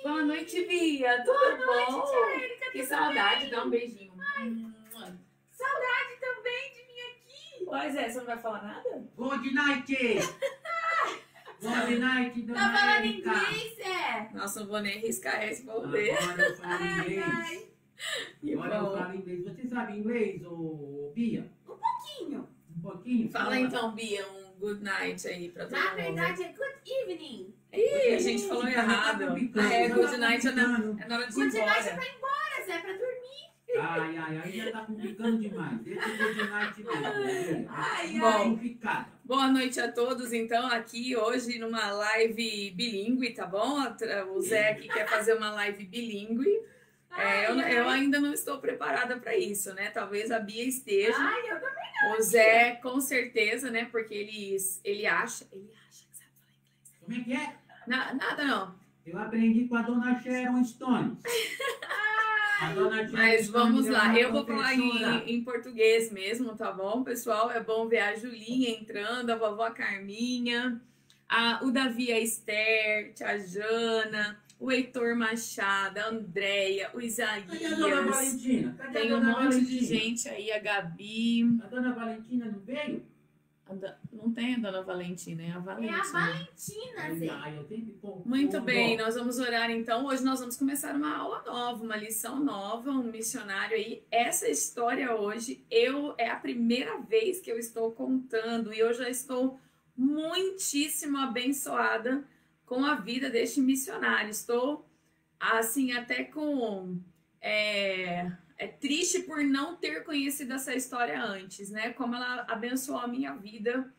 Boa noite, Bia. Tudo bom? Tia Erika, Que saudade. Dá um beijinho. Saudade também de mim aqui. Pois é, você não vai falar nada? Good night! Good night, dona Tá falando Erika. inglês, é? Nossa, não vou nem arriscar responder. Agora eu falo inglês. Que Agora eu bom. falo inglês. Você sabe inglês, ô Bia? Um pouquinho. Um pouquinho? Fala então, Bia, um good night aí pra todo Na mundo. verdade é good evening. Ih, a gente falou errado. Good night é na hora de ir Good night é embora. pra ir embora, Zé, pra dormir. Ai, já tá complicando demais. Deixa o good night mesmo. Ai, Bom. Complicada. Boa noite a todos, então, aqui hoje numa live bilíngue, tá bom? O Zé aqui quer fazer uma live bilíngue. Eu ainda não estou preparada para isso, né? Talvez a Bia esteja. Ai, eu também. O Zé, com certeza, né? Porque ele acha que sabe falar inglês. Como é que é? Nada não. Eu aprendi com a dona Sharon Stone. A dona Sharon Mas Stone vamos é lá, uma eu vou falar professora. em português mesmo, tá bom, pessoal? É bom ver a Julinha entrando, a vovó Carminha, o Davi, a Esther, a Jana, o Heitor Machado, a Andréia, o Isaías. Cadê a dona Valentina? Cadê Tem a um dona monte de Valentina? gente aí, a Gabi. A dona Valentina não veio? Não tem a dona Valentina, é a É a Valentina. Valentina, Zé. Eu tenho que pôr. Muito bem, nós vamos orar então. Hoje nós vamos começar uma aula nova, uma lição nova, um missionário aí. Essa história hoje, é a primeira vez que eu estou contando e eu já estou muitíssimo abençoada com a vida deste missionário. Estou, assim, até com... triste por não ter conhecido essa história antes, né? Como ela abençoou a minha vida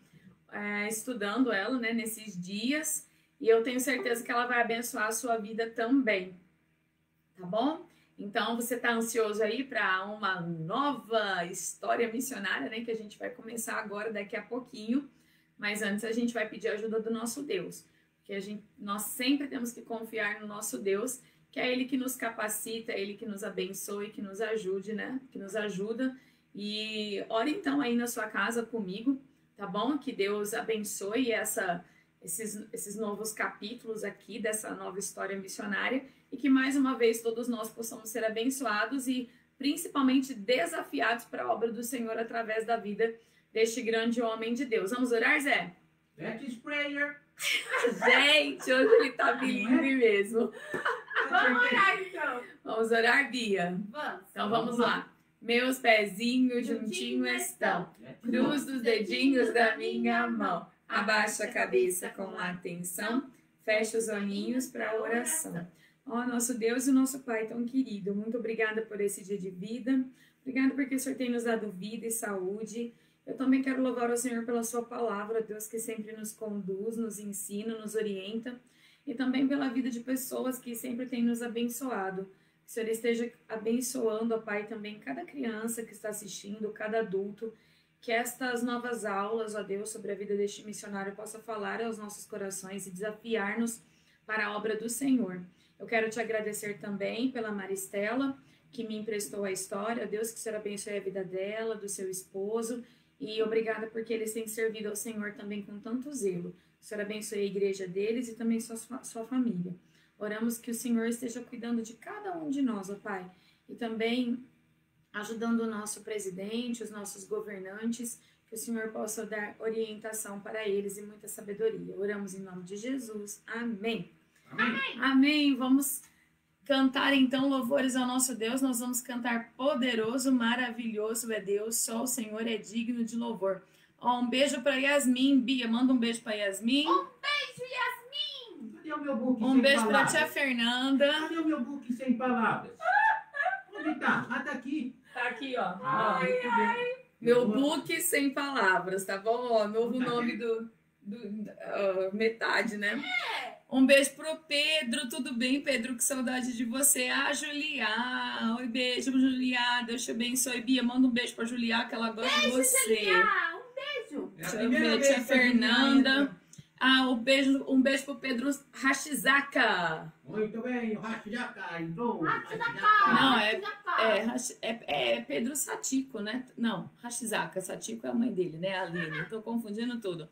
estudando ela, né, nesses dias. E eu tenho certeza que ela vai abençoar a sua vida também. Tá bom? Então, você tá ansioso aí para uma nova história missionária, né? Que a gente vai começar agora, daqui a pouquinho. Mas antes a gente vai pedir a ajuda do nosso Deus. Porque nós sempre temos que confiar no nosso Deus, que é Ele que nos capacita, é Ele que nos abençoe, que nos ajude, né? Que nos ajuda. E ore então aí na sua casa comigo, tá bom? Que Deus abençoe esses novos capítulos aqui dessa nova história missionária e que mais uma vez todos nós possamos ser abençoados e principalmente desafiados para a obra do Senhor através da vida deste grande homem de Deus. Vamos orar, Zé? Let's prayer. Gente, hoje ele tá bilíngue mesmo. Vamos orar, então. Vamos orar, Bia? Vamos. Então vamos lá. Meus pezinhos juntinho estão, cruz dos dedinhos da minha mão. Abaixa a cabeça com atenção, fecha os olhinhos para a oração. Ó, nosso Deus e nosso Pai tão querido, muito obrigada por esse dia de vida. Obrigada porque o Senhor tem nos dado vida e saúde. Eu também quero louvar ao Senhor pela sua palavra, Deus, que sempre nos conduz, nos ensina, nos orienta. E também pela vida de pessoas que sempre têm nos abençoado. Que o Senhor esteja abençoando, ó Pai, também cada criança que está assistindo, cada adulto. Que estas novas aulas, ó Deus, sobre a vida deste missionário possa falar aos nossos corações e desafiar-nos para a obra do Senhor. Eu quero te agradecer também pela Maristela, que me emprestou a história. Deus, que o Senhor abençoe a vida dela, do seu esposo. E obrigada porque eles têm servido ao Senhor também com tanto zelo. O Senhor abençoe a igreja deles e também sua família. Oramos que o Senhor esteja cuidando de cada um de nós, ó Pai. E também ajudando o nosso presidente, os nossos governantes, que o Senhor possa dar orientação para eles e muita sabedoria. Oramos em nome de Jesus. Amém. Amém. Amém. Vamos cantar então louvores ao nosso Deus. Nós vamos cantar poderoso, maravilhoso é Deus, só o Senhor é digno de louvor. Ó, um beijo para Yasmin. Bia, manda um beijo para Yasmin. Um beijo, Yasmin. Cadê o meu book Um sem beijo para palavras? tia Fernanda. Cadê o meu book sem palavras? Onde tá? Ah, tá aqui. Tá aqui, ó. Muito bem. Meu book sem palavras, tá bom? Ó, novo nome do metade, né? Um beijo pro Pedro, tudo bem, Pedro? Que saudade de você. A Julia, oi, beijo, Julia, Deus te abençoe. Bia, manda um beijo pra Julia, que ela gosta de você. Um beijo. É a Deixa eu primeira ver, vez tia que a Juliana Fernanda. entra. Um beijo pro Pedro Hashizaka. Muito bem, o Rachidaka entrou. Não, é Pedro Satiko, né? Não, Hashizaka. Satiko é a mãe dele, né? A Aline. Tô confundindo tudo.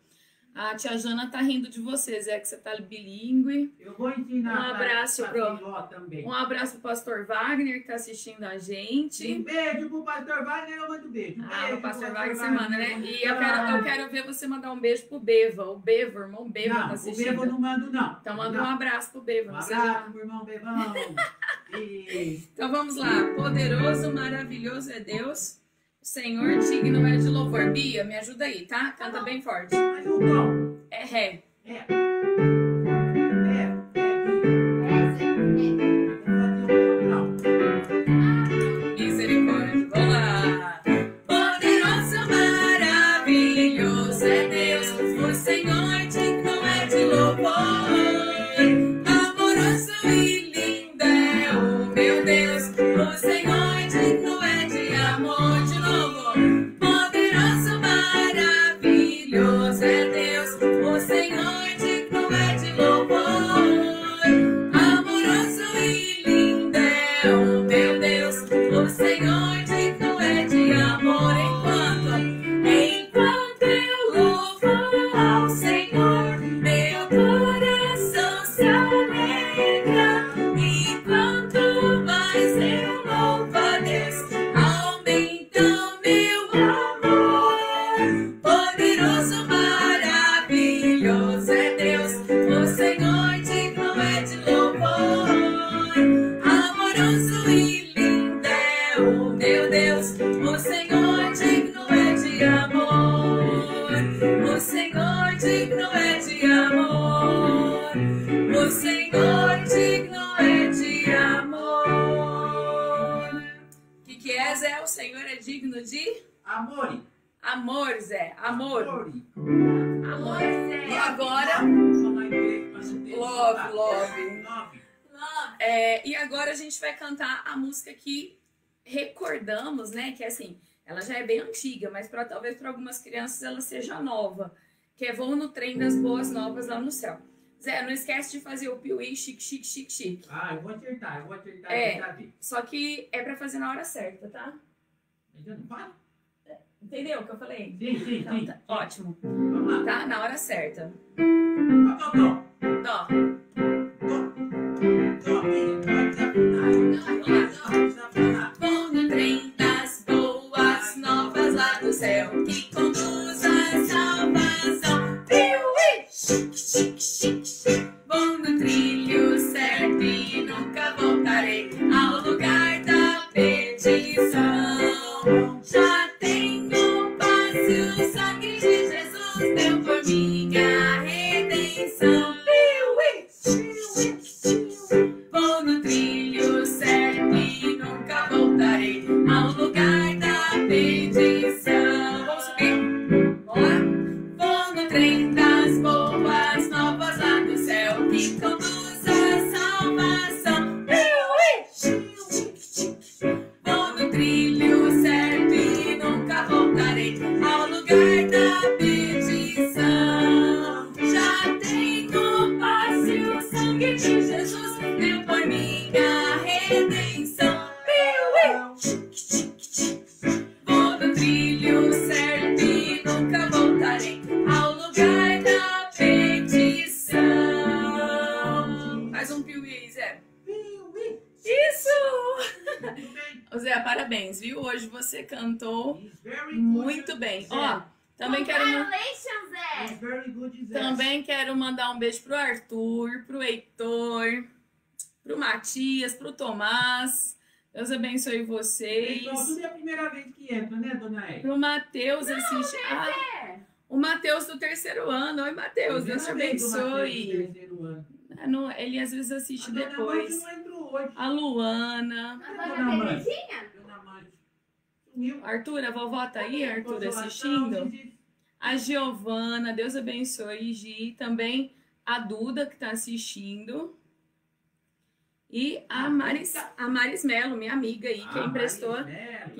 A tia Jana tá rindo de você, Zé, que você tá bilíngue. Eu vou ensinar Um abraço pra Filó também. Um abraço pro pastor Wagner, que tá assistindo a gente. Um beijo pro pastor Wagner, eu mando beijo. O pastor Wagner você manda, né? E eu quero ver você mandar um beijo pro Beva. O Beva, o irmão Beva, Não, tá o assistindo. Beva eu não mando, não. Então manda Não. um abraço pro Beva. Um Você abraço pro irmão Bevão. Então vamos lá. Poderoso, maravilhoso é Deus. O Senhor digno é de louvor. Bia, me ajuda aí, tá? Canta bem forte. Mas o tom. É ré. É. Misericórdia. Vamos lá. Poderoso, maravilhoso é Deus. O Senhor digno é de louvor. Amoroso e lindo é o meu Deus. O Senhor digno é de amor. De novo. Poderoso, maravilhoso é Deus. O Senhor digno é de louvor. Amoroso e lindo é o meu Deus. O Senhor digno é de amor. Enquanto eu louvo ao Senhor, meu coração se alegra. E quanto mais eu louvo a Deus, aumenta o meu amor. Poderoso, maravilhoso é Deus. O Senhor digno é de louvor. Amoroso e lindo é o meu Deus. O Senhor digno é de amor. O Senhor digno é de amor. O Senhor digno é de amor. O que é, Zé? O Senhor é digno de Amor. amor, Zé. Amor. Amor. Zé. E agora, love, love. Love. E agora a gente vai cantar a música que recordamos, né? Que assim, ela já é bem antiga, mas talvez para algumas crianças ela seja nova. Que é Vou no Trem das Boas Novas lá no céu. Zé, não esquece de fazer o piuí chique, chique, chique, chique. Ah, eu vou acertar É. dessa vez. Só que é pra fazer na hora certa, tá? Ainda não faz? Entendeu o que eu falei? Sim. Então, tá. Ótimo. Vamos lá. Tá? Na hora certa. Tó. Dó. Vou no trem das boas novas lá do céu, que conduz à salvação. Piuí! Chique, chique, chique, chique. Vou no trilho certo e nunca voltarei ao lugar da perdição. Já tenho paz e o sangue de Jesus deu por minha redenção. Piuí! Chique, chique, chique. Vou no trilho certo e nunca voltarei ao lugar da perdição. Vamos subir? Vamos lá? Vou no trem das boas novas lá do céu, que conduz à salvação. Vou no trilho certo e nunca voltarei ao lugar da perdição. Já tenho paz e o sangue de Jesus deu por minha redenção. Vou no trilho certo e nunca voltarei ao lugar da perdição. Faz um piuí, Zé. Isso! Zé, parabéns, viu? Hoje você cantou muito bem. Ó, também quero, Congratulations, Zé. também quero mandar um beijo pro Arthur, pro Heitor, pro Matias, pro Tomás. Deus abençoe vocês. Tudo é a primeira vez que entra, né, dona Ed? Pro Matheus assistir. Zé. O Matheus do 3º ano. Oi, Matheus. Deus te abençoe. Ele às vezes assiste depois. Não entrou hoje. A Luana. A dona Terezinha? Dona Mãe. Sumiu. Arthur, a vovó tá aí, Arthur, assistindo? A Giovana, Deus abençoe, Gi. Também a Duda, que tá assistindo. E a Maris Melo, minha amiga aí, que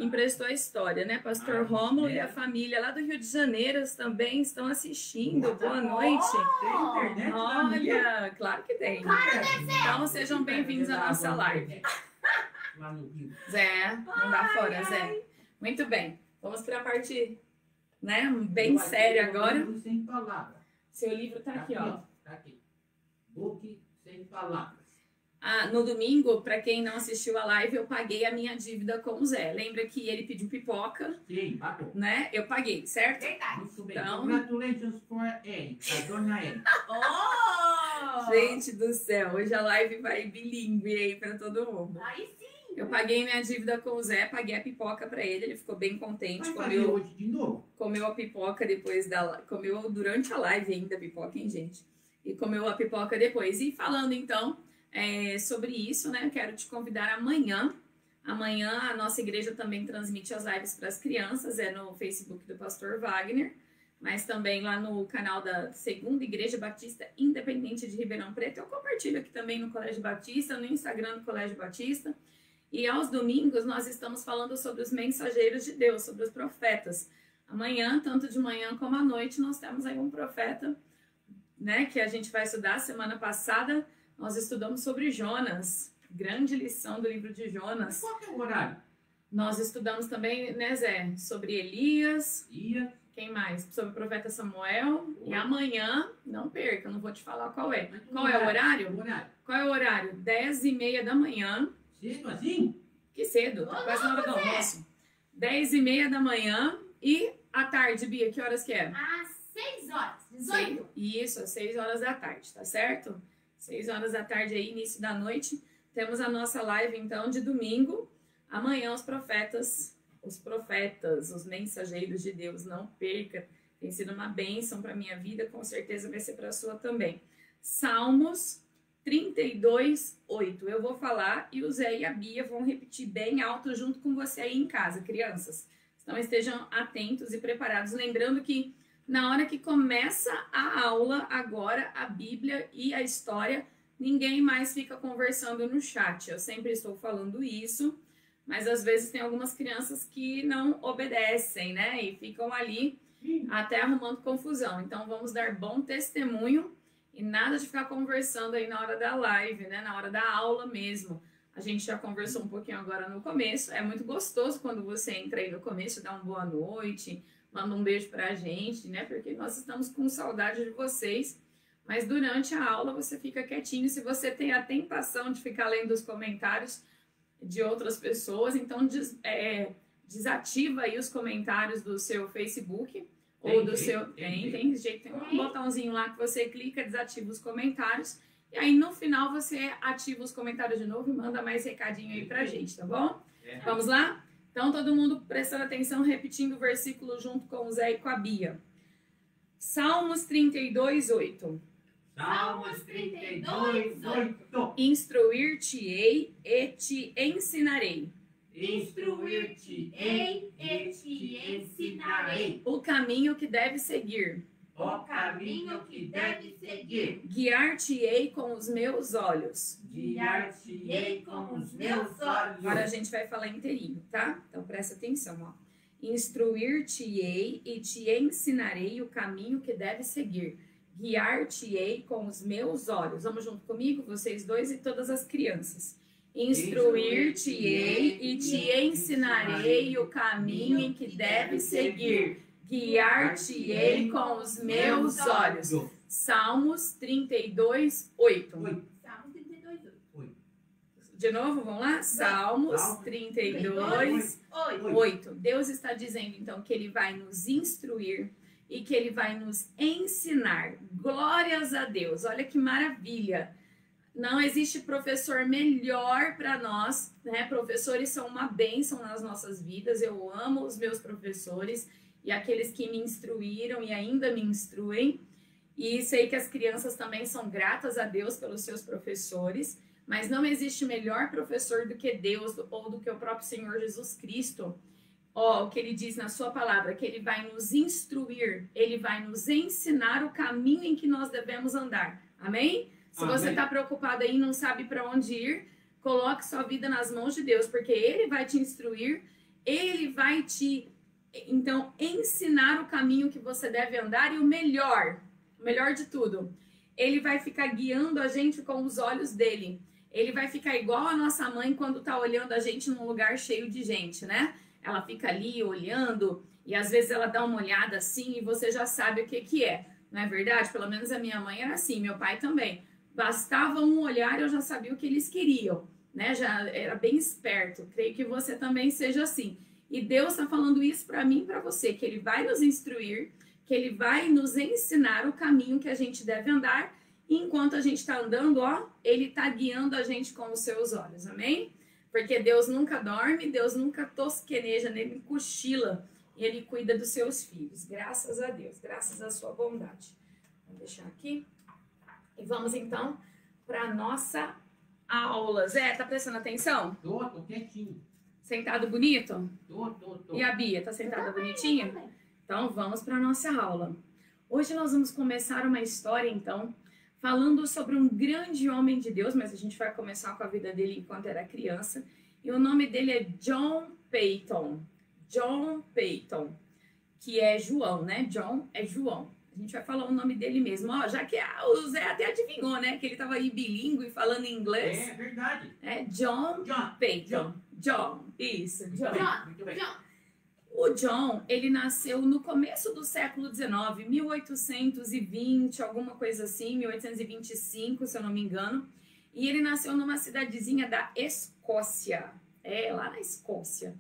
emprestou a história, né? Pastor Rômulo e a família lá do Rio de Janeiro também estão assistindo. Boa noite. Tem internet lá no Rio? Olha, claro que tem. Então sejam bem-vindos à nossa live. Lá no Rio. Zé, não dá fora, Zé. Muito bem. Vamos para a parte, né, bem séria agora. Sem palavras. Seu livro tá aqui, ó. Tá aqui. Book sem palavras. Ah, no domingo, para quem não assistiu a live, eu paguei a minha dívida com o Zé. Lembra que ele pediu pipoca, Sim, pagou. né? Eu paguei, certo? Verdade. Muito bem. Então- Congratulations for Eric, a dona Erika. Oh! Gente do céu, hoje a live vai bilíngue aí para todo mundo. Aí sim. Eu paguei minha dívida com o Zé, paguei a pipoca para ele ficou bem contente. Vai fazer hoje de novo? Comeu a pipoca depois comeu durante a live ainda a pipoca, hein, gente? E comeu a pipoca depois. E falando então sobre isso, né? Eu quero te convidar amanhã. Amanhã a nossa igreja também transmite as lives para as crianças, no Facebook do Pastor Wagner, mas também lá no canal da Segunda Igreja Batista Independente de Ribeirão Preto. Eu compartilho aqui também no Colégio Batista, no Instagram do Colégio Batista. E aos domingos nós estamos falando sobre os mensageiros de Deus, sobre os profetas. Amanhã, tanto de manhã como à noite, nós temos aí um profeta, né, que a gente vai estudar. Semana passada nós estudamos sobre Jonas, grande lição do livro de Jonas. Qual que é o horário? Nós estudamos também, né, Zé, sobre Elias, Dia. quem mais? Sobre o profeta Samuel. E amanhã, não perca, eu não vou te falar qual é. Qual é o horário? O horário. Qual é o horário? 10h30 da manhã. Cedo assim? Que cedo, tá quase na hora do almoço. 10h30 da manhã. E à tarde, Bia, que horas que é? Às 6 horas. 18. Isso, às 6 horas da tarde, tá certo? 6 horas da tarde aí, início da noite. Temos a nossa live, então, de domingo. Amanhã os profetas, os mensageiros de Deus, não perca. Tem sido uma bênção para minha vida, com certeza vai ser para a sua também. Salmos 32:8. Eu vou falar e o Zé e a Bia vão repetir bem alto junto com você aí em casa, crianças. Então estejam atentos e preparados. Lembrando que na hora que começa a aula, agora a Bíblia e a história, ninguém mais fica conversando no chat. Eu sempre estou falando isso, mas às vezes tem algumas crianças que não obedecem, né? E ficam ali até arrumando confusão. Então vamos dar bom testemunho e nada de ficar conversando aí na hora da live, né? Na hora da aula mesmo. A gente já conversou um pouquinho agora no começo. É muito gostoso quando você entra aí no começo, dá uma boa noite, manda um beijo pra gente, né? Porque nós estamos com saudade de vocês. Mas durante a aula você fica quietinho. Se você tem a tentação de ficar lendo os comentários de outras pessoas, então desativa aí os comentários do seu Facebook ou do seu... Tem jeito, tem um botãozinho lá que você clica, desativa os comentários. E aí no final você ativa os comentários de novo e manda mais recadinho aí pra gente, tá bom? Vamos lá? Então todo mundo prestando atenção, repetindo o versículo junto com o Zé e com a Bia. Salmos 32:8. Salmos 32:8. Instruir-te-ei e te ensinarei Instruir-te-ei e te ensinarei o caminho que deve seguir. o caminho que deve seguir. Guiar-te-ei com os meus olhos. Guiar-te-ei com os meus olhos. Agora a gente vai falar inteirinho, tá? Então presta atenção, ó. Instruir-te-ei e te ensinarei o caminho que deve seguir. Guiar-te-ei com os meus olhos. Vamos junto comigo, vocês dois e todas as crianças. Instruir-te-ei e te ensinarei o caminho em que deve seguir. Guiar-te-ei com os meus olhos. Salmos 32:8. Salmos 32:8. De novo, vamos lá? Salmos 32:8. Deus está dizendo, então, que Ele vai nos instruir e que Ele vai nos ensinar. Glórias a Deus. Olha que maravilha. Não existe professor melhor para nós, né? Professores são uma bênção nas nossas vidas. Eu amo os meus professores e aqueles que me instruíram e ainda me instruem. E sei que as crianças também são gratas a Deus pelos seus professores. Mas não existe melhor professor do que Deus ou do que o próprio Senhor Jesus Cristo. O que Ele diz na sua palavra, que Ele vai nos instruir, Ele vai nos ensinar o caminho em que nós devemos andar. Amém? Se você está preocupado aí e não sabe para onde ir, coloque sua vida nas mãos de Deus, porque Ele vai te instruir, Ele vai te, então, ensinar o caminho que você deve andar e o melhor de tudo, Ele vai ficar guiando a gente com os olhos dEle. Ele vai ficar igual a nossa mãe quando está olhando a gente num lugar cheio de gente, né? Ela fica ali olhando e às vezes ela dá uma olhada assim e você já sabe o que que é. Não é verdade? Pelo menos a minha mãe era assim, meu pai também. Bastava um olhar e eu já sabia o que eles queriam, né? Já era bem esperto. Creio que você também seja assim. E Deus está falando isso para mim e para você, que Ele vai nos instruir, que Ele vai nos ensinar o caminho que a gente deve andar. E enquanto a gente está andando, ó, Ele está guiando a gente com os seus olhos, amém? Porque Deus nunca dorme, Deus nunca tosqueneja, nem cochila. E Ele cuida dos seus filhos. Graças a Deus, graças à sua bondade. Vou deixar aqui. E vamos então para nossa aula. Zé, tá prestando atenção? Tô quietinho. Sentado bonito? Tô. E a Bia, tá sentada bonitinha? Então vamos para nossa aula. Hoje nós vamos começar uma história, então, falando sobre um grande homem de Deus, mas a gente vai começar com a vida dele enquanto era criança. E o nome dele é John Paton. John Paton, que é João, né? John é João. A gente vai falar o nome dele mesmo. Ó, já que o Zé até adivinhou, né? Que ele tava aí bilíngue, falando inglês. É verdade. É John Paton. John, isso, John. Muito bem. O John, ele nasceu no começo do século XIX, 1820, alguma coisa assim, 1825, se eu não me engano. E ele nasceu numa cidadezinha da Escócia. É, lá na Escócia.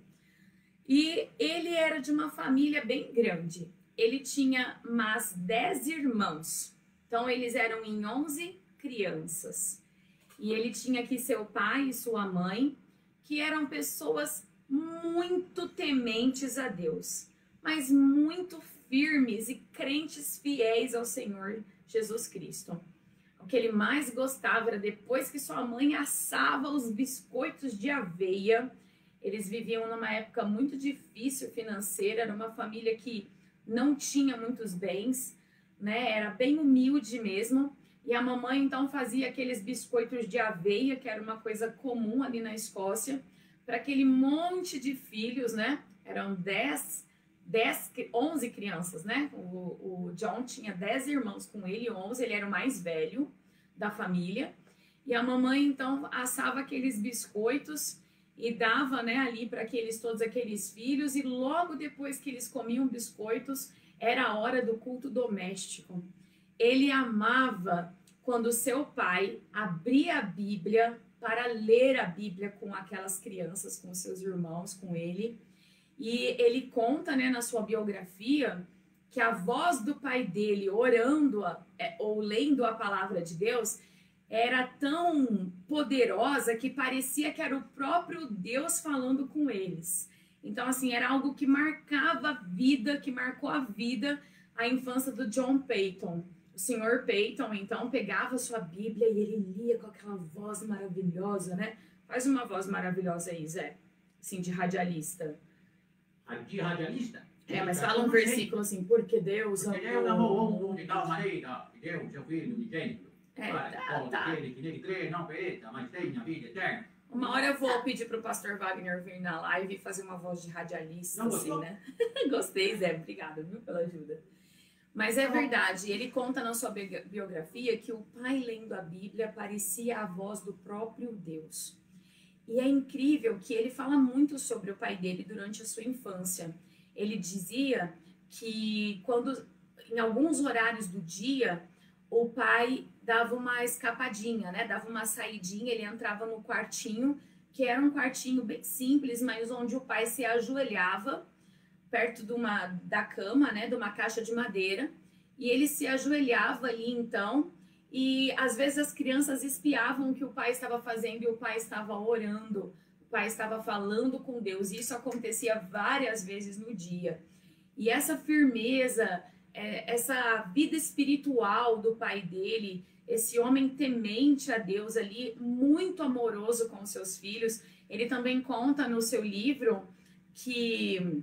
E ele era de uma família bem grande. Ele tinha mais 10 irmãos. Então, eles eram em 11 crianças. E ele tinha aqui seu pai e sua mãe, que eram pessoas muito tementes a Deus, mas muito firmes e crentes fiéis ao Senhor Jesus Cristo. O que ele mais gostava era depois que sua mãe assava os biscoitos de aveia. Eles viviam numa época muito difícil financeira, era uma família que não tinha muitos bens, né? Era bem humilde mesmo. E a mamãe então fazia aqueles biscoitos de aveia, que era uma coisa comum ali na Escócia, para aquele monte de filhos, né? Eram 11 crianças, né? O John tinha 10 irmãos com ele, 11, ele era o mais velho da família. E a mamãe então assava aqueles biscoitos e dava, né, ali para todos aqueles filhos, e logo depois que eles comiam biscoitos, era a hora do culto doméstico. Ele amava quando seu pai abria a Bíblia para ler a Bíblia com aquelas crianças, com seus irmãos, com ele. E ele conta, né, na sua biografia, que a voz do pai dele orando ou lendo a palavra de Deus era tão poderosa que parecia que era o próprio Deus falando com eles. Então, assim, era algo que marcava a vida, que marcou a vida, a infância do John Paton. O Sr. Paton, então, pegava a sua Bíblia e ele lia com aquela voz maravilhosa, né? Faz uma voz maravilhosa aí, Zé. Assim, de radialista. De radialista? É, mas fala um versículo assim, porque Deus Porque Deus amou o mundo de tal maneira que deu o seu filho unigênito. Tá. Aquele que nele crê não pereça, mas tenha vida eterna. Uma hora eu vou pedir pro pastor Wagner vir na live e fazer uma voz de radialista, Não assim, gostou? né? Gostei, Zé. Obrigada, viu, pela ajuda. Mas é verdade, ele conta na sua biografia que o pai lendo a Bíblia parecia a voz do próprio Deus. E é incrível que ele fala muito sobre o pai dele durante a sua infância. Ele dizia que em alguns horários do dia, o pai dava uma escapadinha, né? Dava uma saidinha, ele entrava no quartinho, que era um quartinho bem simples, mas onde o pai se ajoelhava perto da cama, né? De uma caixa de madeira, e ele se ajoelhava ali então, e às vezes as crianças espiavam o que o pai estava fazendo e o pai estava orando, o pai estava falando com Deus, e isso acontecia várias vezes no dia. E essa firmeza, essa vida espiritual do pai dele, esse homem temente a Deus ali, muito amoroso com seus filhos. Ele também conta no seu livro que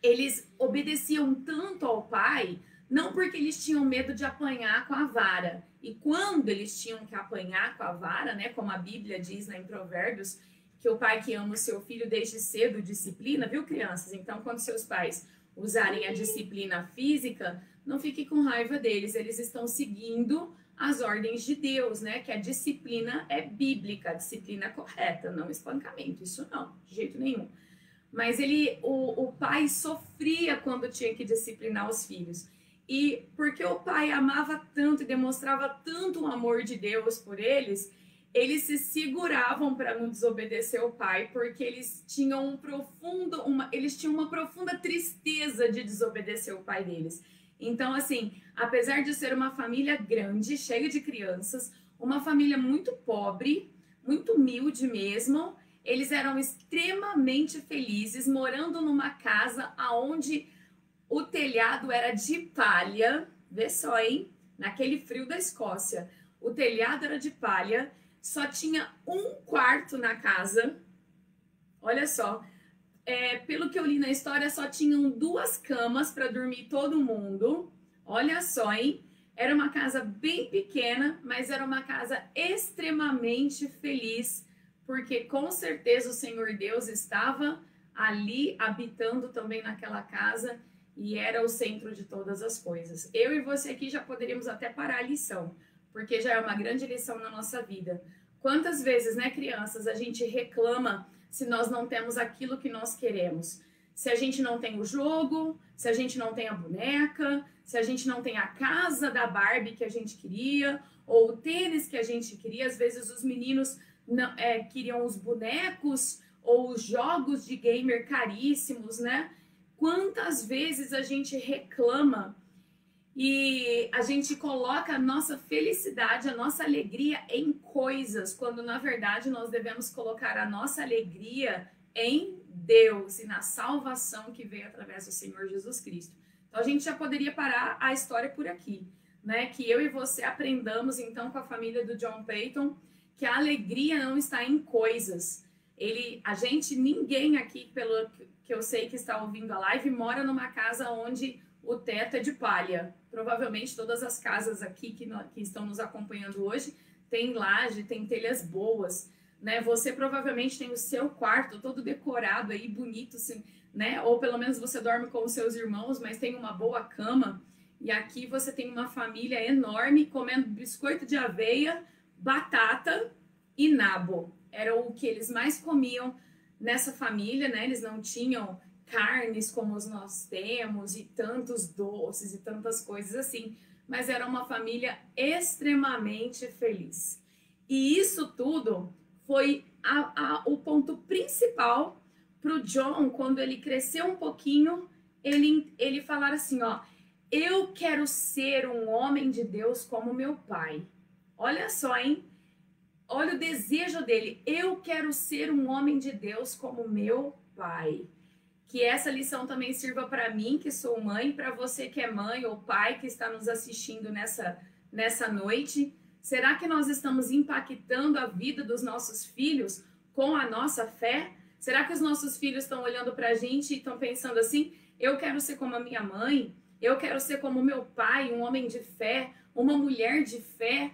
eles obedeciam tanto ao pai, não porque eles tinham medo de apanhar com a vara. E quando eles tinham que apanhar com a vara, né, como a Bíblia diz em Provérbios, que o pai que ama o seu filho desde cedo disciplina, viu, crianças? Então, quando seus pais usarem a disciplina física, não fique com raiva deles, eles estão seguindo as ordens de Deus, né? Que a disciplina é bíblica, a disciplina é correta, não espancamento, isso não, de jeito nenhum. Mas o pai sofria quando tinha que disciplinar os filhos. E porque o pai amava tanto e demonstrava tanto o amor de Deus por eles se seguravam para não desobedecer o pai, porque eles tinham eles tinham uma profunda tristeza de desobedecer o pai deles. Então, assim, apesar de ser uma família grande, cheia de crianças, uma família muito pobre, muito humilde mesmo, eles eram extremamente felizes, morando numa casa onde o telhado era de palha. Vê só, hein? Naquele frio da Escócia, o telhado era de palha. Só tinha um quarto na casa. Olha só. Pelo que eu li na história, só tinham 2 camas para dormir todo mundo. Olha só, hein? Era uma casa bem pequena, mas era uma casa extremamente feliz, porque com certeza o Senhor Deus estava ali habitando também naquela casa e era o centro de todas as coisas. Eu e você aqui já poderíamos até parar a lição, porque já é uma grande lição na nossa vida. Quantas vezes, né, crianças, a gente reclama se nós não temos aquilo que nós queremos? Se a gente não tem o jogo, se a gente não tem a boneca, se a gente não tem a casa da Barbie que a gente queria, ou o tênis que a gente queria. Às vezes os meninos queriam os bonecos ou os jogos de gamer caríssimos, né? Quantas vezes a gente reclama e a gente coloca a nossa felicidade, a nossa alegria em coisas, quando na verdade nós devemos colocar a nossa alegria em Deus e na salvação que veio através do Senhor Jesus Cristo. Então a gente já poderia parar a história por aqui, né? Que eu e você aprendamos então com a família do John Peyton que a alegria não está em coisas. Ninguém aqui, pelo que eu sei que está ouvindo a live, mora numa casa onde o teto é de palha. Provavelmente todas as casas aqui que estão nos acompanhando hoje têm laje, têm telhas boas, né? Você provavelmente tem o seu quarto todo decorado aí, bonito, assim, né? Ou pelo menos você dorme com os seus irmãos, mas tem uma boa cama. E aqui você tem uma família enorme comendo biscoito de aveia, batata e nabo. Era o que eles mais comiam nessa família, né? Eles não tinham carnes como nós temos e tantos doces e tantas coisas assim, mas era uma família extremamente feliz. E isso tudo foi o ponto principal para o John, quando ele cresceu um pouquinho, ele falar assim, ó, eu quero ser um homem de Deus como meu pai. Olha só, hein? Olha o desejo dele. Eu quero ser um homem de Deus como meu pai. Que essa lição também sirva para mim, que sou mãe, para você que é mãe ou pai que está nos assistindo nessa noite. Será que nós estamos impactando a vida dos nossos filhos com a nossa fé? Será que os nossos filhos estão olhando para a gente e estão pensando assim, eu quero ser como a minha mãe, eu quero ser como meu pai, um homem de fé, uma mulher de fé?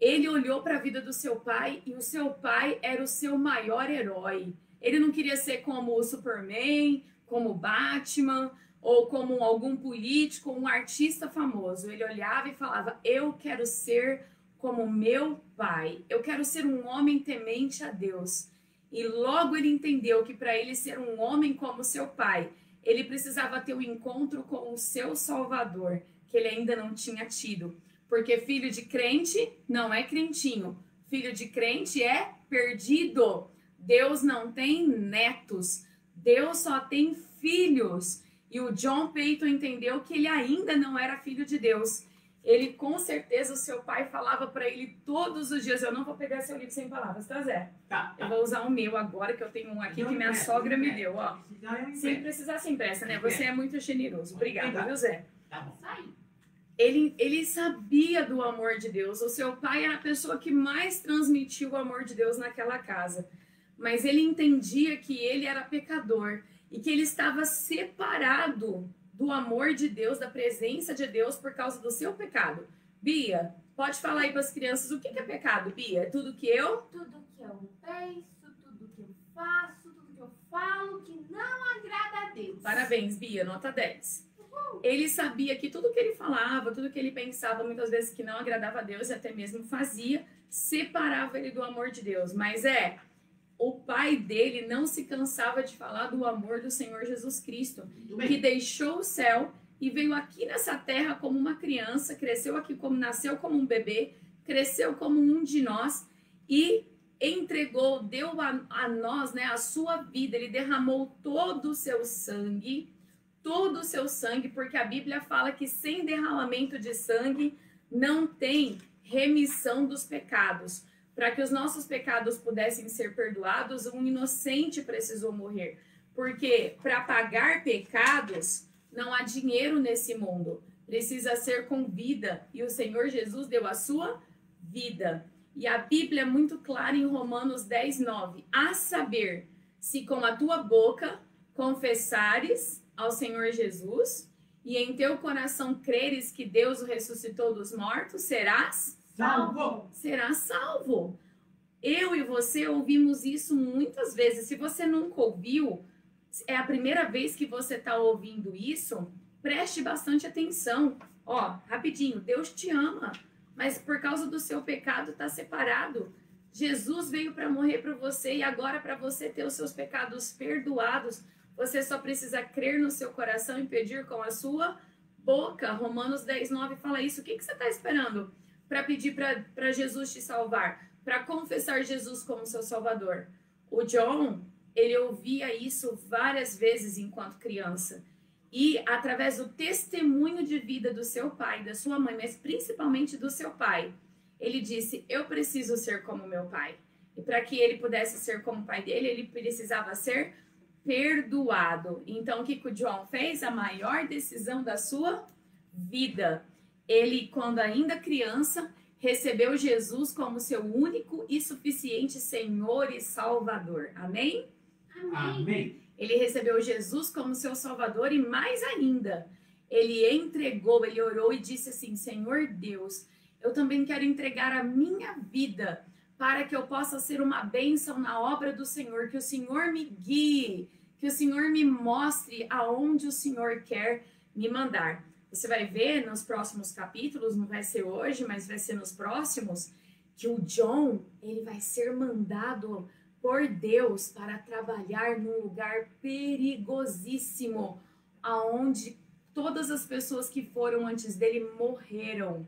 Ele olhou para a vida do seu pai e o seu pai era o seu maior herói. Ele não queria ser como o Superman, como o Batman, ou como algum político, um artista famoso. Ele olhava e falava, eu quero ser como meu pai. Eu quero ser um homem temente a Deus. E logo ele entendeu que para ele ser um homem como seu pai, ele precisava ter um encontro com o seu Salvador, que ele ainda não tinha tido. Porque filho de crente não é crentinho. Filho de crente é perdido. Deus não tem netos. Deus só tem filhos. E o John Peyton entendeu que ele ainda não era filho de Deus. Ele, com certeza, o seu pai falava para ele todos os dias. Eu não vou pegar seu livro sem palavras, tá, Zé? Tá. Eu vou usar o meu agora, que eu tenho um aqui que minha sogra me deu, ó. Sem precisar, sem pressa, né? Você é muito generoso. Obrigada, viu, Zé? Tá bom. Isso aí. Ele sabia do amor de Deus. O seu pai era a pessoa que mais transmitiu o amor de Deus naquela casa. Mas ele entendia que ele era pecador e que ele estava separado do amor de Deus, da presença de Deus por causa do seu pecado. Bia, pode falar aí para as crianças o que é pecado, Bia? É tudo que eu? Tudo que eu penso, tudo que eu faço, tudo que eu falo que não agrada a Deus. Parabéns, Bia, nota 10. Ele sabia que tudo que ele falava, tudo que ele pensava, muitas vezes que não agradava a Deus e até mesmo fazia, separava ele do amor de Deus. Mas o pai dele não se cansava de falar do amor do Senhor Jesus Cristo, que deixou o céu e veio aqui nessa terra como uma criança, cresceu aqui como nasceu como um bebê, cresceu como um de nós e entregou, deu a nós, né, a sua vida. Ele derramou todo o seu sangue, porque a Bíblia fala que sem derramamento de sangue não tem remissão dos pecados. Para que os nossos pecados pudessem ser perdoados, um inocente precisou morrer. Porque para pagar pecados, não há dinheiro nesse mundo. Precisa ser com vida. E o Senhor Jesus deu a sua vida. E a Bíblia é muito clara em Romanos 10:9. A saber, se com a tua boca confessares ao Senhor Jesus e em teu coração creres que Deus o ressuscitou dos mortos, serás Salvo! Serás salvo. Eu e você ouvimos isso muitas vezes. Se você nunca ouviu, é a primeira vez que você está ouvindo isso, preste bastante atenção. Ó, rapidinho, Deus te ama, mas por causa do seu pecado está separado. Jesus veio para morrer por você e agora para você ter os seus pecados perdoados, você só precisa crer no seu coração e pedir com a sua boca. Romanos 10:9 fala isso. O que você está esperando para pedir para Jesus te salvar? Para confessar Jesus como seu Salvador. O John, ele ouvia isso várias vezes enquanto criança. E através do testemunho de vida do seu pai, da sua mãe, mas principalmente do seu pai, ele disse, eu preciso ser como meu pai. E para que ele pudesse ser como o pai dele, ele precisava ser perdoado. Então, o que o John fez? A maior decisão da sua vida. Ele, quando ainda criança, recebeu Jesus como seu único e suficiente Senhor e Salvador. Amém? Amém. Ele recebeu Jesus como seu Salvador e mais ainda, ele entregou, ele orou e disse assim, Senhor Deus, eu também quero entregar a minha vida para que eu possa ser uma bênção na obra do Senhor, que o Senhor me guie, que o Senhor me mostre aonde o Senhor quer me mandar. Você vai ver nos próximos capítulos, não vai ser hoje, mas vai ser nos próximos, que o John, ele vai ser mandado por Deus para trabalhar num lugar perigosíssimo, aonde todas as pessoas que foram antes dele morreram.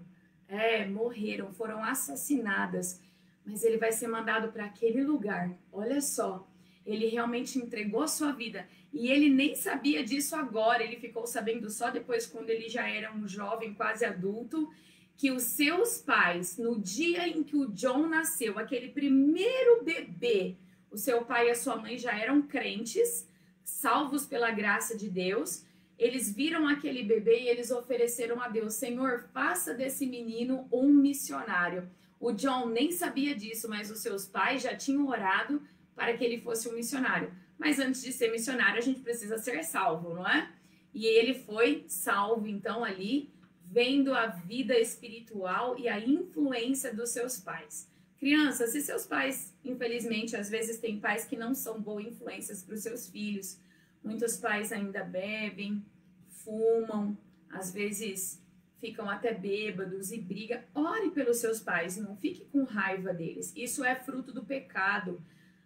Morreram, foram assassinadas. Mas ele vai ser mandado para aquele lugar. Olha só, ele realmente entregou a sua vida. E ele nem sabia disso agora, ele ficou sabendo só depois, quando ele já era um jovem, quase adulto, que os seus pais, no dia em que o John nasceu, aquele primeiro bebê, o seu pai e a sua mãe já eram crentes, salvos pela graça de Deus. Eles viram aquele bebê e eles ofereceram a Deus, Senhor, faça desse menino um missionário. O John nem sabia disso, mas os seus pais já tinham orado para que ele fosse um missionário. Mas antes de ser missionário, a gente precisa ser salvo, não é? E ele foi salvo, então, ali, vendo a vida espiritual e a influência dos seus pais. Crianças, se seus pais, infelizmente, às vezes tem pais que não são boas influências para os seus filhos. Muitos pais ainda bebem, fumam, às vezes ficam até bêbados e brigam. Ore pelos seus pais, não fique com raiva deles. Isso é fruto do pecado.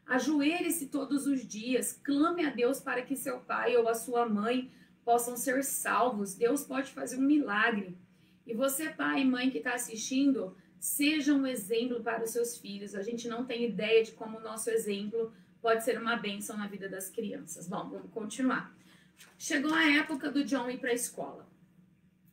Ajoelhe-se todos os dias, clame a Deus para que seu pai ou a sua mãe possam ser salvos. Deus pode fazer um milagre. E você, pai e mãe que está assistindo, seja um exemplo para os seus filhos. A gente não tem ideia de como o nosso exemplo pode ser uma bênção na vida das crianças. Bom, vamos continuar. Chegou a época do John ir para a escola.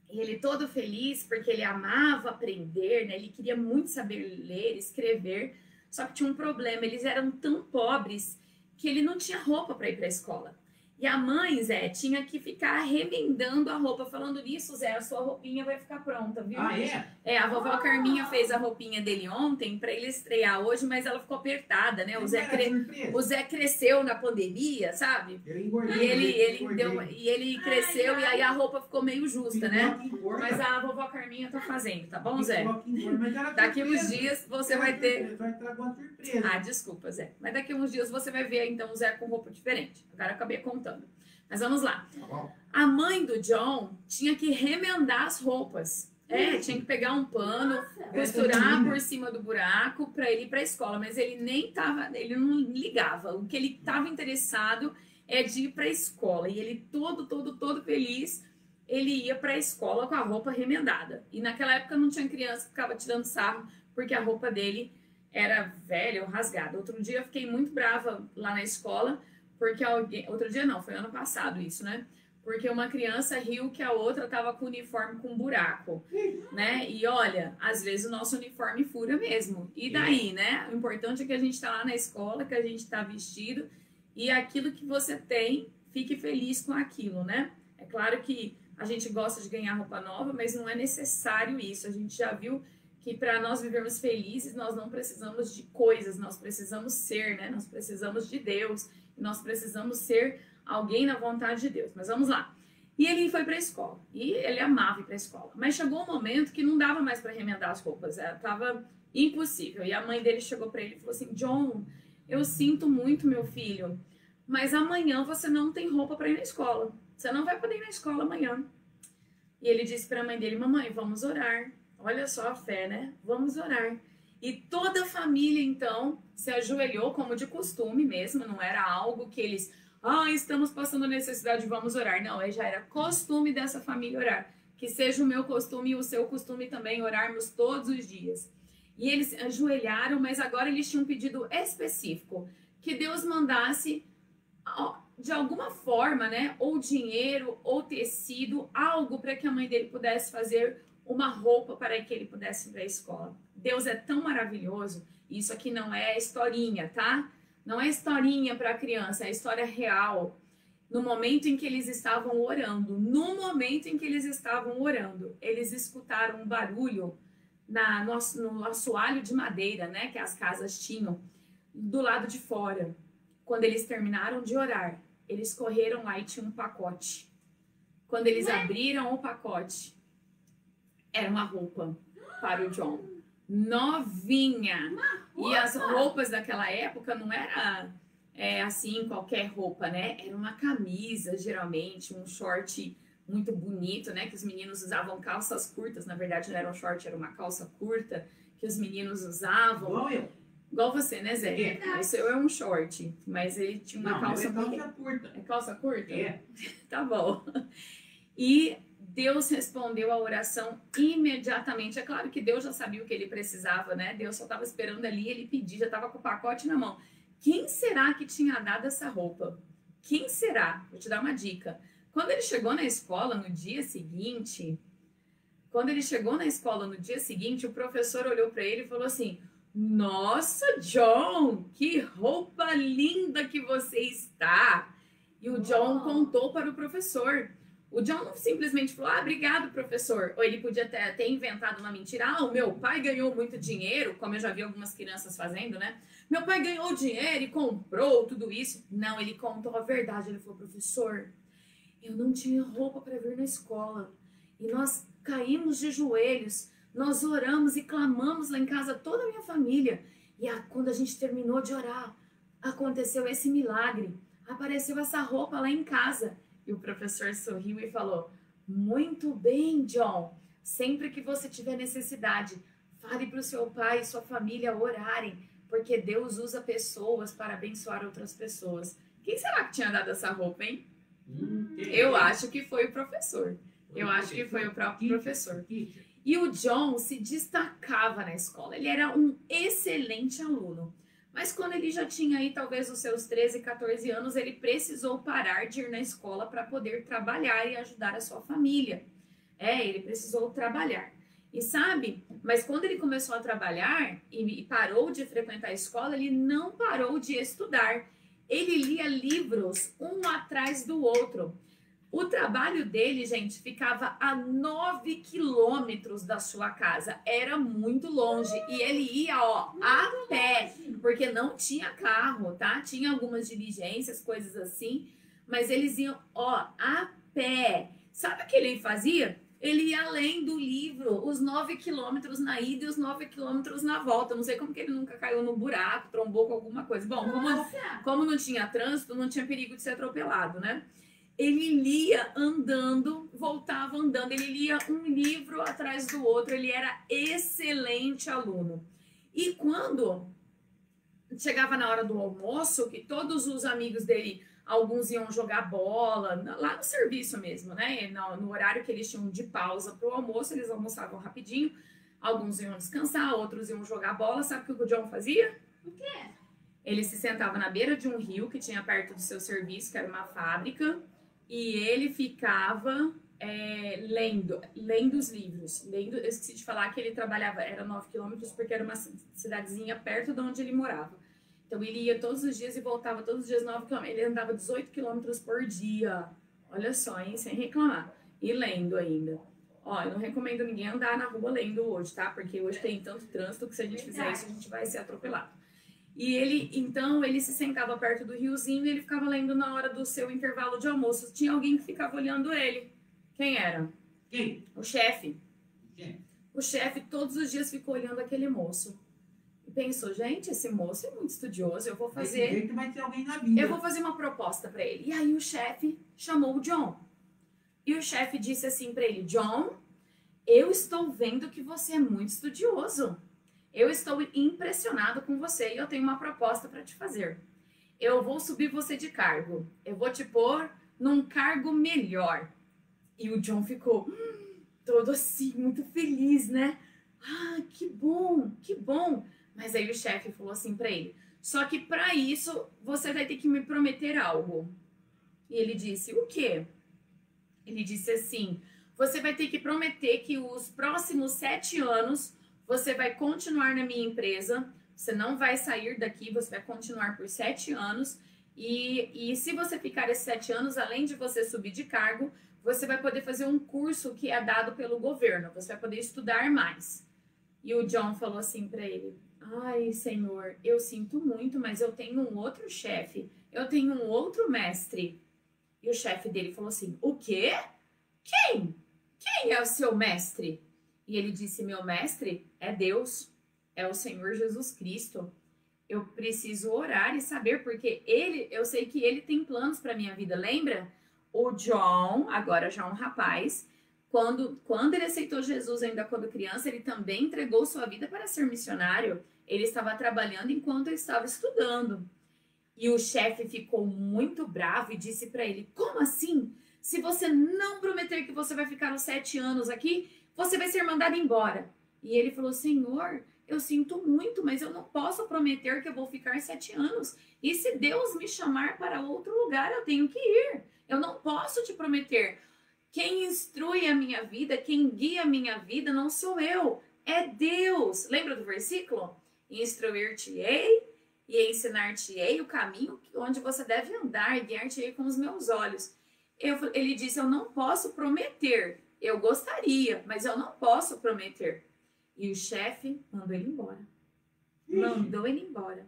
E ele todo feliz, porque ele amava aprender, né? Ele queria muito saber ler, escrever. Só que tinha um problema, eles eram tão pobres que ele não tinha roupa para ir para a escola. E a mãe, Zé, tinha que ficar remendando a roupa. Falando nisso, Zé, a sua roupinha vai ficar pronta, viu? Ah, é? A vovó Carminha fez a roupinha dele ontem para ele estrear hoje, mas ela ficou apertada, né? O Zé cresceu na pandemia, sabe? Eu engordei. E ele cresceu e aí a roupa ficou meio justa, né? Mas a vovó Carminha tá fazendo, tá bom, Zé? Daqui uns dias você vai ter... Vai trazer uma surpresa. Ah, desculpa, Zé. Mas daqui uns dias você vai ver, então, o Zé com roupa diferente. Agora eu acabei contando. Mas vamos lá. A mãe do John tinha que remendar as roupas. Tinha que pegar um pano, costurar por cima do buraco para ele ir para a escola. Mas ele ele não ligava. O que ele estava interessado é de ir para a escola. E ele todo feliz ele ia para a escola com a roupa remendada. E naquela época não tinha criança que ficava tirando sarro porque a roupa dele era velha ou rasgada. Outro dia eu fiquei muito brava lá na escola, porque outro dia não, foi ano passado isso, né? Porque uma criança riu que a outra estava com o uniforme com buraco, né? E olha, às vezes o nosso uniforme fura mesmo. E daí, né? O importante é que a gente está lá na escola, que a gente está vestido e aquilo que você tem, fique feliz com aquilo, né? É claro que a gente gosta de ganhar roupa nova, mas não é necessário isso. A gente já viu que para nós vivermos felizes, nós não precisamos de coisas, nós precisamos ser, né? Nós precisamos de Deus, nós precisamos ser alguém na vontade de Deus. Mas vamos lá. E ele foi para a escola. E ele amava ir para a escola. Mas chegou um momento que não dava mais para remendar as roupas. Estava impossível. E a mãe dele chegou para ele e falou assim: John, eu sinto muito, meu filho, mas amanhã você não tem roupa para ir na escola. Você não vai poder ir na escola amanhã. E ele disse para a mãe dele: mamãe, vamos orar. Olha só a fé, né? Vamos orar. E toda a família, então, se ajoelhou como de costume mesmo. Não era algo que eles... estamos passando necessidade, vamos orar. Não, já era costume dessa família orar. Que seja o meu costume e o seu costume também, orarmos todos os dias. E eles ajoelharam, mas agora eles tinham um pedido específico. Que Deus mandasse, de alguma forma, né? Ou dinheiro, ou tecido, algo para que a mãe dele pudesse fazer uma roupa para que ele pudesse ir para a escola. Deus é tão maravilhoso. Isso aqui não é historinha, tá? Não é historinha para a criança, é história real. No momento em que eles estavam orando, eles escutaram um barulho no assoalho de madeira, né, que as casas tinham, do lado de fora. Quando eles terminaram de orar, eles correram lá e tinha um pacote. Quando eles abriram o pacote, era uma roupa para o John. Novinha. E as roupas daquela época não era assim qualquer roupa, né? Era uma camisa, geralmente, um short muito bonito, né? Que os meninos usavam calças curtas. Na verdade, não era um short, era uma calça curta que os meninos usavam. Igual eu. Igual você, né, Zé? É. O seu é um short, mas ele tinha uma calça... É calça curta. É calça curta? É. Tá bom. E Deus respondeu a oração imediatamente. É claro que Deus já sabia o que ele precisava, né? Deus só estava esperando ali, ele pedir, já estava com o pacote na mão. Quem será que tinha dado essa roupa? Quem será? Vou te dar uma dica. Quando ele chegou na escola no dia seguinte, o professor olhou para ele e falou assim: nossa, John, que roupa linda que você está! E o John contou para o professor. O John não simplesmente falou: obrigado, professor. Ou ele podia ter inventado uma mentira. O meu pai ganhou muito dinheiro, como eu já vi algumas crianças fazendo, né? Meu pai ganhou dinheiro e comprou tudo isso. Não, ele contou a verdade. Ele falou: professor, eu não tinha roupa para vir na escola. E nós caímos de joelhos, nós oramos e clamamos lá em casa, toda a minha família. E quando a gente terminou de orar, aconteceu esse milagre. Apareceu essa roupa lá em casa. E o professor sorriu e falou: muito bem, John. Sempre que você tiver necessidade, fale para o seu pai e sua família orarem, porque Deus usa pessoas para abençoar outras pessoas. Quem será que tinha dado essa roupa, hein? Eu acho que foi o professor. Eu acho que foi o próprio professor. E o John se destacava na escola. Ele era um excelente aluno. Mas quando ele já tinha aí talvez os seus 13, 14 anos, ele precisou parar de ir na escola para poder trabalhar e ajudar a sua família. Ele precisou trabalhar. E sabe, mas quando ele começou a trabalhar e parou de frequentar a escola, ele não parou de estudar. Ele lia livros um atrás do outro. O trabalho dele, gente, ficava a 9 quilômetros da sua casa. Era muito longe. E ele ia, a pé, porque não tinha carro, tá? Tinha algumas diligências, coisas assim, mas eles iam, a pé. Sabe o que ele fazia? Ele ia além do livro, os 9 quilômetros na ida e os 9 quilômetros na volta. Não sei como que ele nunca caiu no buraco, trombou com alguma coisa. Bom, como não tinha trânsito, não tinha perigo de ser atropelado, né? Ele lia andando, voltava andando, ele lia um livro atrás do outro, ele era excelente aluno. E quando chegava na hora do almoço, que todos os amigos dele alguns iam jogar bola, lá no serviço mesmo, né? No horário que eles tinham de pausa para o almoço, eles almoçavam rapidinho, alguns iam descansar, outros iam jogar bola. Sabe o que o John fazia? O quê? Ele se sentava na beira de um rio que tinha perto do seu serviço, que era uma fábrica, e ele ficava lendo os livros. Eu esqueci de falar que ele trabalhava, era 9 quilômetros, porque era uma cidadezinha perto de onde ele morava. Então ele ia todos os dias e voltava todos os dias 9 quilômetros. Ele andava 18 quilômetros por dia. Olha só, hein? Sem reclamar. E lendo ainda. Ó, eu não recomendo ninguém andar na rua lendo hoje, tá? Porque hoje tem tanto trânsito que se a gente fizer isso, a gente vai ser atropelado. E então, ele se sentava perto do riozinho e ele ficava lendo na hora do seu intervalo de almoço. Tinha alguém que ficava olhando ele. Quem era? Quem? O chefe. Quem? O chefe todos os dias ficou olhando aquele moço. E pensou, gente, esse moço é muito estudioso, eu vou fazer... Desse jeito vai ter alguém na vida. Eu vou fazer uma proposta para ele. E aí o chefe chamou o John. E o chefe disse assim para ele, John, eu estou vendo que você é muito estudioso. Eu estou impressionado com você e eu tenho uma proposta para te fazer. Eu vou subir você de cargo. Eu vou te pôr num cargo melhor. E o John ficou todo assim, muito feliz, né? Ah, que bom, que bom. Mas aí o chefe falou assim para ele, só que para isso você vai ter que me prometer algo. E ele disse, o quê? Ele disse assim, você vai ter que prometer que os próximos 7 anos você vai continuar na minha empresa, você não vai sair daqui, você vai continuar por 7 anos. E se você ficar esses 7 anos, além de você subir de cargo, você vai poder fazer um curso que é dado pelo governo, você vai poder estudar mais. E o John falou assim para ele, ai, Senhor, eu sinto muito, mas eu tenho um outro chefe, eu tenho um outro mestre. E o chefe dele falou assim, o quê? Quem? Quem é o seu mestre? E ele disse, meu mestre é Deus, é o Senhor Jesus Cristo. Eu preciso orar e saber, porque eu sei que ele tem planos para minha vida. Lembra? O John, agora já um rapaz, quando ele aceitou Jesus ainda quando criança, ele também entregou sua vida para ser missionário. Ele estava trabalhando enquanto estava estudando. E o chefe ficou muito bravo e disse para ele, como assim? Se você não prometer que você vai ficar os 7 anos aqui, você vai ser mandado embora. E ele falou, Senhor, eu sinto muito, mas eu não posso prometer que eu vou ficar 7 anos. E se Deus me chamar para outro lugar, eu tenho que ir. Eu não posso te prometer. Quem instrui a minha vida, quem guia a minha vida, não sou eu, é Deus. Lembra do versículo? Instruir-te-ei e ensinar-te-ei o caminho onde você deve andar, e guiar-te-ei com os meus olhos. Ele disse, eu não posso prometer. Eu gostaria, mas eu não posso prometer. E o chefe mandou ele embora. Mandou ele embora.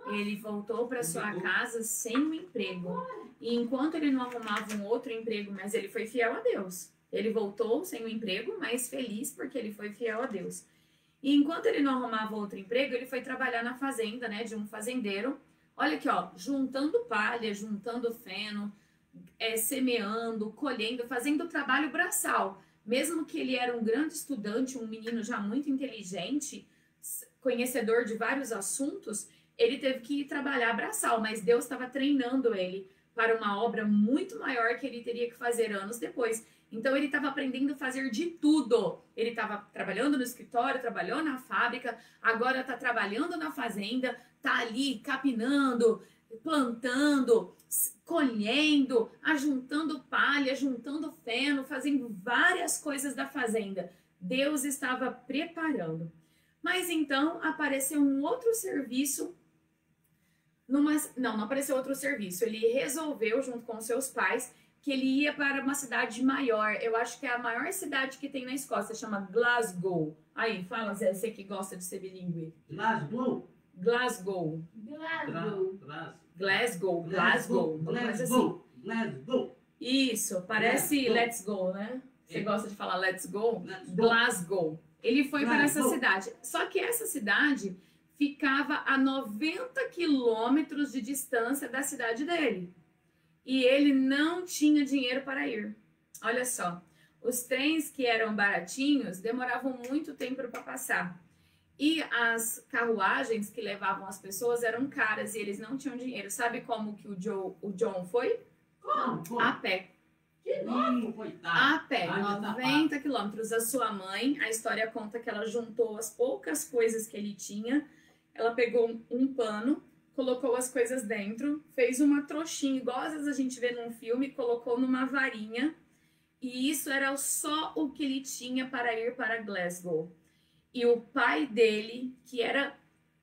Ele voltou para sua casa sem um emprego. E enquanto ele não arrumava um outro emprego, mas ele foi fiel a Deus. Ele voltou sem um emprego, mas feliz porque ele foi fiel a Deus. E enquanto ele não arrumava outro emprego, ele foi trabalhar na fazenda, né, de um fazendeiro. Olha aqui, ó, juntando palha, juntando feno, semeando, colhendo, fazendo trabalho braçal. Mesmo que ele era um grande estudante, um menino já muito inteligente, conhecedor de vários assuntos, ele teve que ir trabalhar braçal, mas Deus estava treinando ele para uma obra muito maior que ele teria que fazer anos depois. Então ele estava aprendendo a fazer de tudo. Ele estava trabalhando no escritório, trabalhou na fábrica, agora está trabalhando na fazenda, está ali capinando, plantando, colhendo, ajuntando palha, juntando feno, fazendo várias coisas da fazenda. Deus estava preparando. Mas então apareceu um outro serviço. Não apareceu outro serviço. Ele resolveu, junto com seus pais, que ele ia para uma cidade maior. Eu acho que é a maior cidade que tem na Escócia, chama Glasgow. Aí, fala, Zé, você que gosta de ser bilíngue. Glasgow? Glasgow. Glasgow. Glasgow. Isso, parece Glasgow. let's go, né? Você gosta de falar let's go? Let's go. Glasgow. Ele foi para essa Glasgow. cidade. Só que essa cidade ficava a 90 quilômetros de distância da cidade dele. E ele não tinha dinheiro para ir. Olha só, os trens que eram baratinhos demoravam muito tempo para passar. E as carruagens que levavam as pessoas eram caras e eles não tinham dinheiro. Sabe como que o John foi? Como? A pé. Que novo, coitado. A pé, Ai, meu 90 quilômetros. A sua mãe, a história conta que ela juntou as poucas coisas que ele tinha. Ela pegou um pano, colocou as coisas dentro, fez uma trouxinha, igual às vezes a gente vê num filme, colocou numa varinha. E isso era só o que ele tinha para ir para Glasgow. E o pai dele, que era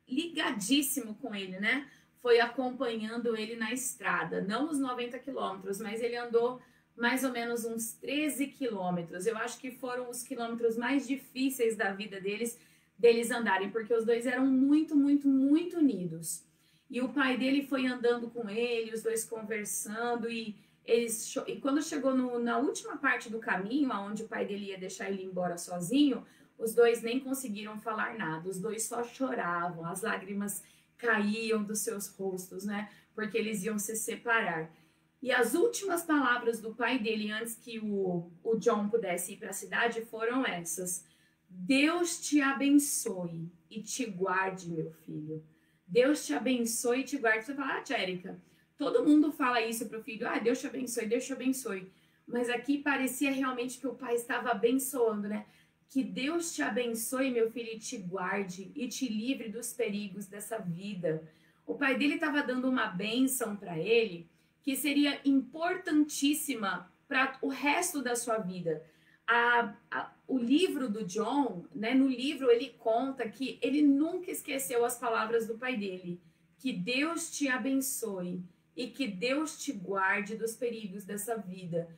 ligadíssimo com ele, né? Foi acompanhando ele na estrada. Não os 90 quilômetros, mas ele andou mais ou menos uns 13 quilômetros. Eu acho que foram os quilômetros mais difíceis da vida deles andarem, porque os dois eram muito, muito, muito unidos. E o pai dele foi andando com ele, os dois conversando, e quando chegou na última parte do caminho, onde o pai dele ia deixar ele embora sozinho, os dois nem conseguiram falar nada, os dois só choravam, as lágrimas caíam dos seus rostos, né? Porque eles iam se separar. E as últimas palavras do pai dele, antes que o John pudesse ir para a cidade, foram essas: Deus te abençoe e te guarde, meu filho. Deus te abençoe e te guarde. Você fala, tia Érica, todo mundo fala isso para o filho, Deus te abençoe, Deus te abençoe. Mas aqui parecia realmente que o pai estava abençoando, né? Que Deus te abençoe, meu filho, e te guarde e te livre dos perigos dessa vida. O pai dele estava dando uma bênção para ele que seria importantíssima para o resto da sua vida. O livro do John, né, no livro ele conta que ele nunca esqueceu as palavras do pai dele. Que Deus te abençoe e que Deus te guarde dos perigos dessa vida.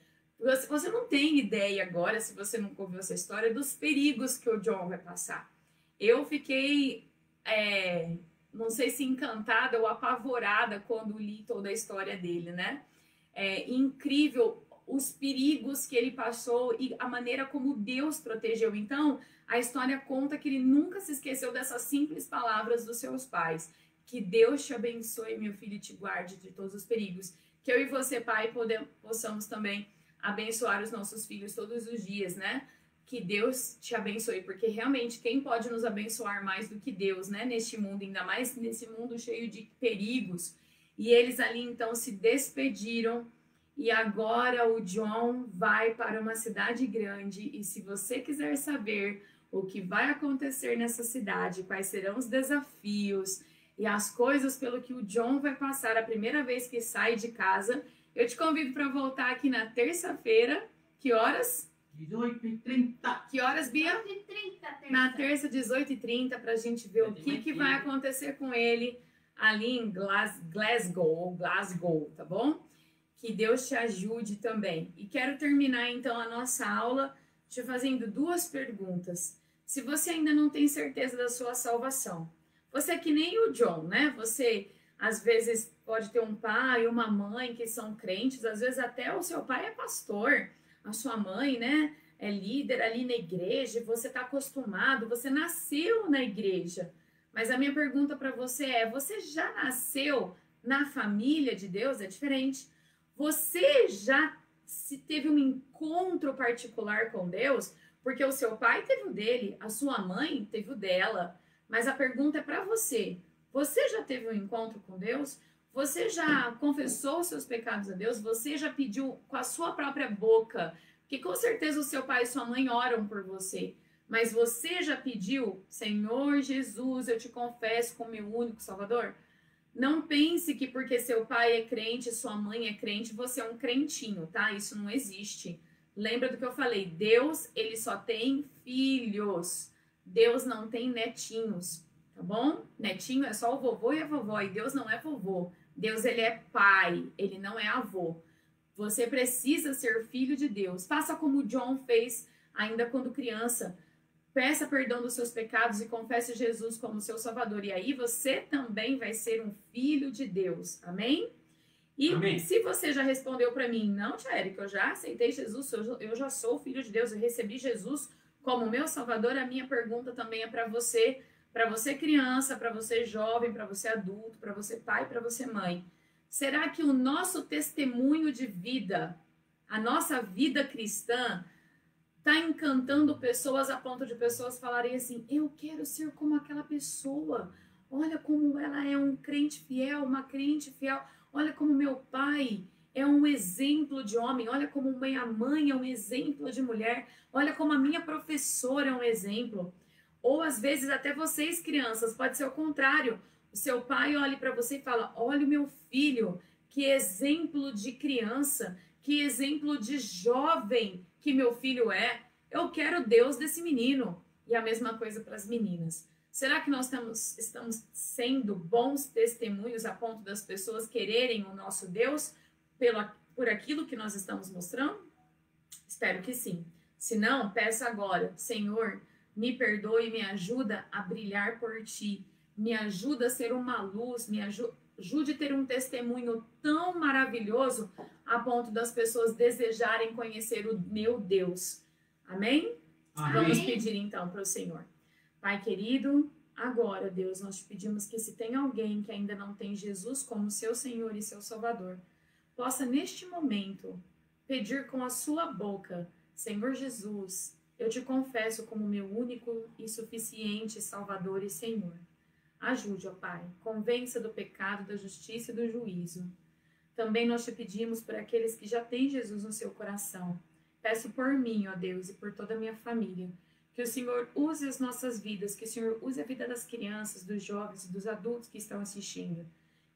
Você não tem ideia agora, se você nunca ouviu essa história, dos perigos que o John vai passar. Eu fiquei, não sei se encantada ou apavorada quando li toda a história dele, né? É incrível os perigos que ele passou e a maneira como Deus protegeu. Então, a história conta que ele nunca se esqueceu dessas simples palavras dos seus pais. Que Deus te abençoe, meu filho, e te guarde de todos os perigos. Que eu e você, pai, possamos também abençoar os nossos filhos todos os dias, né? Que Deus te abençoe, porque realmente quem pode nos abençoar mais do que Deus, né? Neste mundo, ainda mais nesse mundo cheio de perigos. E eles ali então se despediram e agora o John vai para uma cidade grande e se você quiser saber o que vai acontecer nessa cidade, quais serão os desafios e as coisas pelo que o John vai passar a primeira vez que sai de casa, eu te convido para voltar aqui na terça-feira. Que horas? 18h30. Que horas, Bia? 18h30, Na terça, 18h30, para a gente ver o que vai acontecer com ele ali em Glasgow, tá bom? Que Deus te ajude também. E quero terminar, então, a nossa aula te fazendo duas perguntas. Se você ainda não tem certeza da sua salvação, você é que nem o John, né? Você, às vezes, pode ter um pai, uma mãe que são crentes, às vezes até o seu pai é pastor, a sua mãe, né, é líder ali na igreja, e você está acostumado, você nasceu na igreja. Mas a minha pergunta para você é, você já nasceu na família de Deus? É diferente. Você já teve um encontro particular com Deus? Porque o seu pai teve o dele, a sua mãe teve o dela. Mas a pergunta é para você. Você já teve um encontro com Deus? Você já confessou os seus pecados a Deus? Você já pediu com a sua própria boca? Porque com certeza o seu pai e sua mãe oram por você. Mas você já pediu, Senhor Jesus, eu te confesso como meu único Salvador? Não pense que porque seu pai é crente, sua mãe é crente, você é um crentinho, tá? Isso não existe. Lembra do que eu falei? Deus, ele só tem filhos. Deus não tem netinhos, tá bom? Netinho é só o vovô e a vovó, e Deus não é vovô. Deus, ele é pai, ele não é avô. Você precisa ser filho de Deus. Faça como o John fez ainda quando criança. Peça perdão dos seus pecados e confesse Jesus como seu Salvador. E aí você também vai ser um filho de Deus. Amém? E Amém. Se você já respondeu para mim, não, tia Érica, eu já aceitei Jesus, eu já sou filho de Deus, eu recebi Jesus como meu Salvador, a minha pergunta também é para você criança, para você jovem, para você adulto, para você pai, para você mãe. Será que o nosso testemunho de vida, a nossa vida cristã, Está encantando pessoas a ponto de pessoas falarem assim, eu quero ser como aquela pessoa. Olha como ela é um crente fiel, uma crente fiel. Olha como meu pai é um exemplo de homem. Olha como minha mãe é um exemplo de mulher. Olha como a minha professora é um exemplo. Ou às vezes até vocês, crianças, pode ser o contrário. O seu pai olha para você e fala, olha o meu filho, que exemplo de criança, que exemplo de jovem que meu filho é. Eu quero Deus desse menino. E a mesma coisa para as meninas. Será que nós estamos sendo bons testemunhos a ponto das pessoas quererem o nosso Deus por aquilo que nós estamos mostrando? Espero que sim. Se não, peço agora, Senhor, me perdoe e me ajuda a brilhar por Ti. Me ajuda a ser uma luz, me ajude a ter um testemunho tão maravilhoso a ponto das pessoas desejarem conhecer o meu Deus. Amém? Amém. Vamos pedir então para o Senhor. Pai querido, agora, Deus, nós te pedimos que se tem alguém que ainda não tem Jesus como seu Senhor e seu Salvador, possa neste momento pedir com a sua boca, Senhor Jesus, eu te confesso como meu único e suficiente Salvador e Senhor. Ajude, ó Pai, convença do pecado, da justiça e do juízo. Também nós te pedimos por aqueles que já têm Jesus no seu coração. Peço por mim, ó Deus, e por toda a minha família, que o Senhor use as nossas vidas, que o Senhor use a vida das crianças, dos jovens e dos adultos que estão assistindo.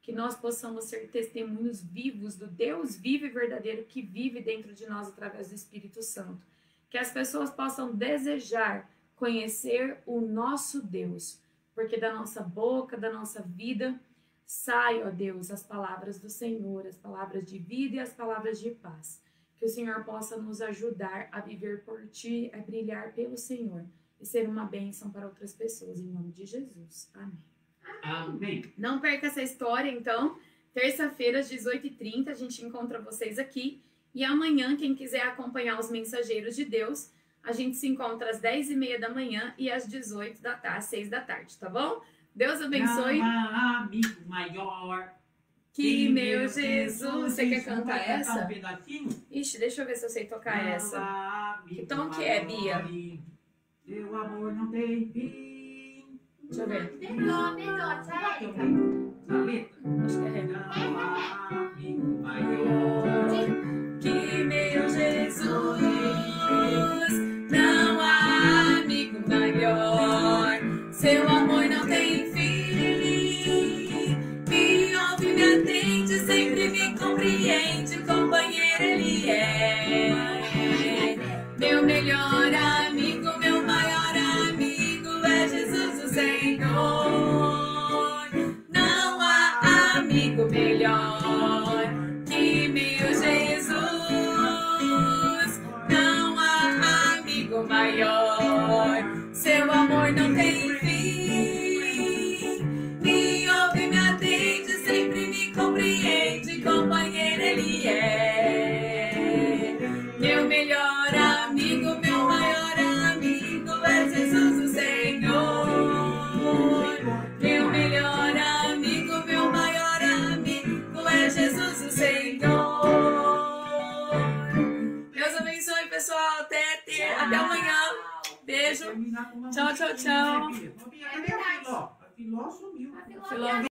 Que nós possamos ser testemunhos vivos do Deus vivo e verdadeiro que vive dentro de nós através do Espírito Santo. Que as pessoas possam desejar conhecer o nosso Deus, porque da nossa boca, da nossa vida, sai, ó Deus, as palavras do Senhor, as palavras de vida e as palavras de paz. Que o Senhor possa nos ajudar a viver por Ti, a brilhar pelo Senhor e ser uma bênção para outras pessoas, em nome de Jesus. Amém. Amém. Não perca essa história, então. Terça-feira, às 18h30, a gente encontra vocês aqui. E amanhã, quem quiser acompanhar os Mensageiros de Deus, a gente se encontra às 10h30 da manhã e às 6 da tarde, tá bom? Deus abençoe. Amigo maior. Que meu Jesus. Você quer cantar Vai essa? um pedacinho? Ixi, deixa eu ver se eu sei tocar essa. Amigo Que tom que é, Bia? maior, seu amor não tem fim. Deixa eu ver. Melhor, Será que eu sério. tenho a letra? Acho que é ré. Amigo maior. Que meu Jesus, não há amigo maior. Seu amor não tem fim. Me ouve, me atende, sempre me compreende. Companheiro ele é. Meu melhor amigo, meu maior amigo é Jesus o Senhor. Não há amigo melhor que meu Jesus. Não há amigo maior. Seu amor não tem fim. Me ouve, me atende, sempre me compreende. Companheiro ele é. Meu melhor amigo, meu maior amigo é Jesus o Senhor. Meu melhor amigo, meu maior amigo é Jesus o Senhor. Deus abençoe, pessoal. Até amanhã. Beijo. Tchau, tchau, tchau. Cadê a Filó? A Filó sumiu. Filó.